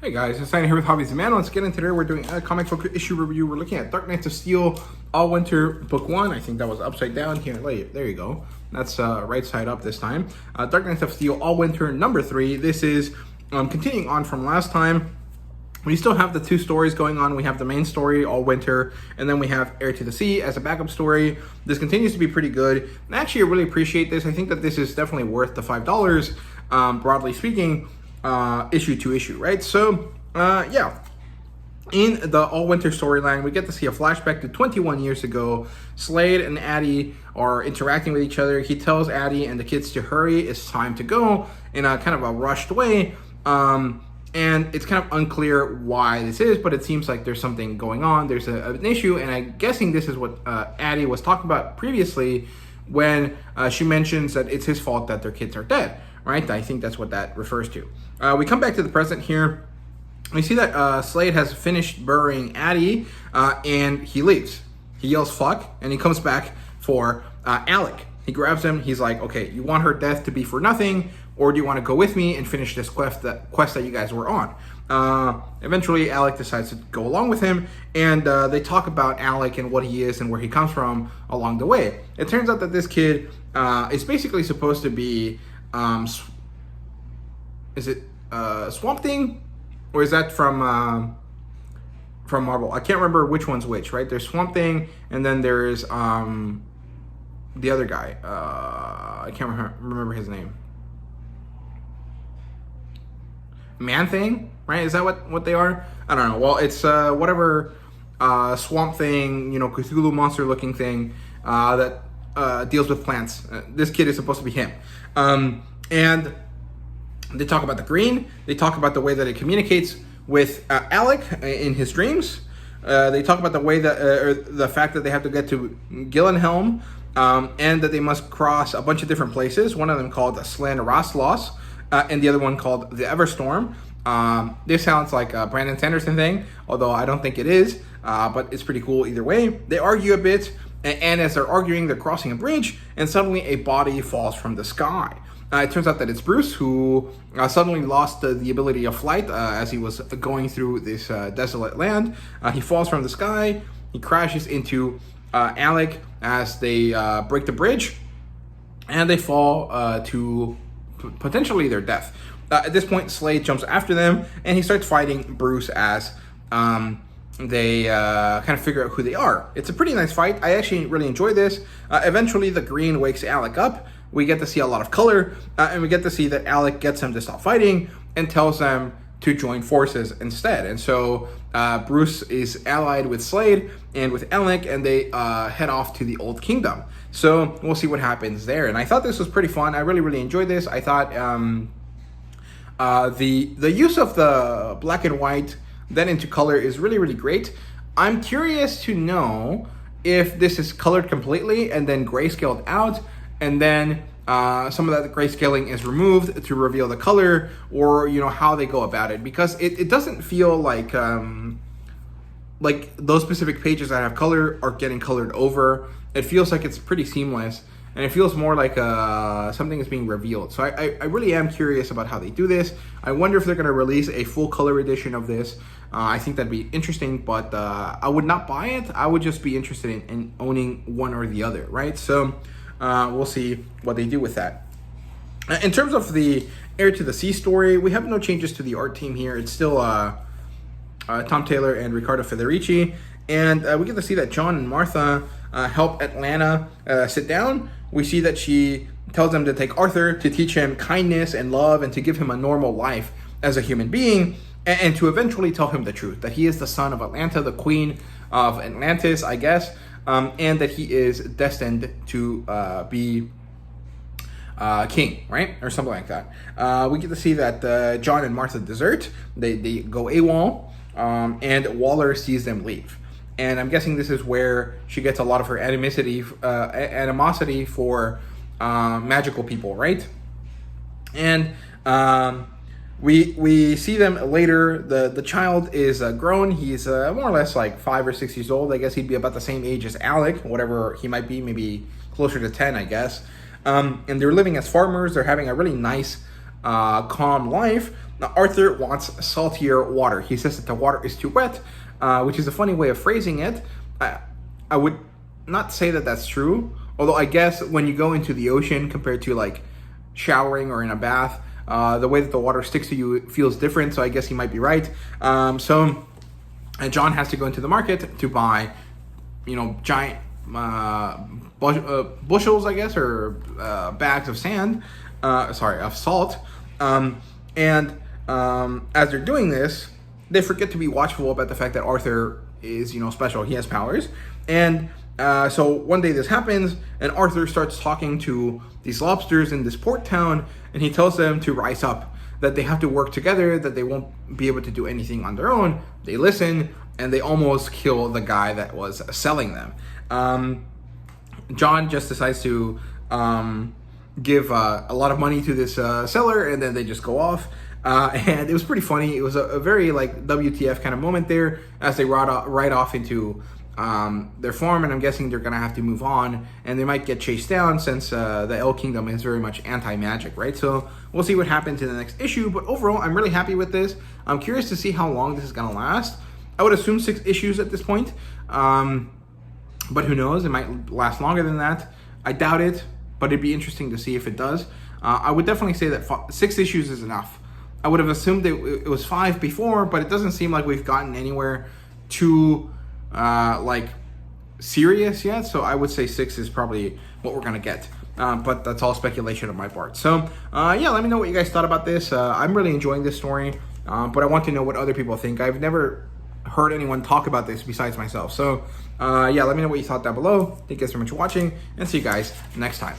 Hey guys, it's Heir here with HobbiesofaMan. Let's get into today. We're doing a comic book issue review. We're looking at Dark Knights of Steel, Allwinter, book 1. I think that was upside down here. There you go. That's right side up this time. Dark Knights of Steel, Allwinter, number 3. This is continuing on from last time. We still have the two stories going on. We have the main story, Allwinter, and then we have Heir to the Sea as a backup story. This continues to be pretty good. And actually, I really appreciate this. I think that this is definitely worth the $5, broadly speaking. Issue to issue, right? So, yeah. In the Allwinter storyline, we get to see a flashback to 21 years ago. Slade and Addie are interacting with each other. He tells Addie and the kids to hurry. It's time to go in a kind of a rushed way. And it's kind of unclear why this is, but it seems like there's something going on. There's an issue, and I'm guessing this is what Addie was talking about previously when she mentions that it's his fault that their kids are dead. Right? I think that's what that refers to. We come back to the present here. We see that Slade has finished burying Addie, and he leaves. He yells fuck, and he comes back for Alec. He grabs him. He's like, okay, you want her death to be for nothing, or do you want to go with me and finish this quest that you guys were on? Eventually, Alec decides to go along with him, and they talk about Alec and what he is and where he comes from along the way. It turns out that this kid is basically supposed to be is it Swamp Thing, or is that from Marvel? I can't remember which one's which. Right? There's Swamp Thing, and then there's the other guy. I can't remember his name. Man Thing, right? Is that what they are? I don't know. Well, it's whatever Swamp Thing, Cthulhu monster looking thing that deals with plants. This kid is supposed to be him. And they talk about the green. They talk about the way that it communicates with Alec in his dreams. They talk about the way that, or the fact that they have to get to Gillenhelm, and that they must cross a bunch of different places. One of them called Slan Rastlos, and the other one called the Everstorm. This sounds like a Brandon Sanderson thing, although I don't think it is, but it's pretty cool either way. They argue a bit, and as they're arguing, they're crossing a bridge, and suddenly a body falls from the sky. It turns out that it's Bruce, who suddenly lost the ability of flight as he was going through this desolate land. He falls from the sky. He crashes into Alec as they break the bridge, and they fall to potentially their death. At this point, Slade jumps after them, and he starts fighting Bruce as they kind of figure out who they are. It's a pretty nice fight. I actually really enjoy this. Eventually, the green wakes Alec up. We get to see a lot of color, and we get to see that Alec gets him to stop fighting and tells them to join forces instead. And so Bruce is allied with Slade and with Alec, and they head off to the Old Kingdom. So we'll see what happens there. And I thought this was pretty fun. I really enjoyed this. I thought the use of the black and white then into color is really great. I'm curious to know if this is colored completely and then grayscaled out, and then some of that grayscaling is removed to reveal the color, or how they go about it, because it doesn't feel like those specific pages that have color are getting colored over. It feels like it's pretty seamless, and it feels more like something is being revealed. So I really am curious about how they do this. I wonder if they're going to release a full color edition of this. I think that'd be interesting, but I would not buy it. I would just be interested in owning one or the other, right? So we'll see what they do with that. In terms of the Heir to the Sea story, we have no changes to the art team here. It's still Tom Taylor and Riccardo Federici. And we get to see that John and Martha help Atlanta sit down. We see that she tells them to take Arthur to teach him kindness and love and to give him a normal life as a human being, and to eventually tell him the truth, that he is the son of Atlanta, the queen of Atlantis, I guess, and that he is destined to be king, right? Or something like that. We get to see that John and Martha desert. They go AWOL, and Waller sees them leave. And I'm guessing this is where she gets a lot of her animosity for magical people, right? And we see them later. The child is grown. He's more or less like 5 or 6 years old. I guess he'd be about the same age as Alec, whatever he might be, maybe closer to 10, I guess. And they're living as farmers. They're having a really nice, calm life. Now, Arthur wants saltier water. He says that the water is too wet, which is a funny way of phrasing it. I would not say that that's true, although I guess when you go into the ocean compared to like showering or in a bath, the way that the water sticks to you feels different, so I guess he might be right. So John has to go into the market to buy, giant bushels, I guess, or bags of of salt. And as they're doing this, they forget to be watchful about the fact that Arthur is, special. He has powers. And so one day this happens, and Arthur starts talking to these lobsters in this port town, and he tells them to rise up, that they have to work together, that they won't be able to do anything on their own. They listen, and they almost kill the guy that was selling them. John just decides to give a lot of money to this seller, and then they just go off. And it was pretty funny. It was a very like WTF kind of moment there as they ride off into their farm, and I'm guessing they're gonna have to move on, and they might get chased down since the Elf Kingdom is very much anti-magic, right? So we'll see what happens in the next issue, but overall I'm really happy with this. I'm curious to see how long this is gonna last. I would assume 6 issues at this point, but who knows, it might last longer than that. I doubt it, but it'd be interesting to see if it does. I would definitely say that 6 issues is enough. I would have assumed it was 5 before, but it doesn't seem like we've gotten anywhere too like serious yet, so I would say 6 is probably what we're gonna get, but that's all speculation on my part. So yeah, let me know what you guys thought about this. I'm really enjoying this story, but I want to know what other people think. I've never heard anyone talk about this besides myself, so yeah, let me know what you thought down below. Thank you guys so much for watching, and see you guys next time.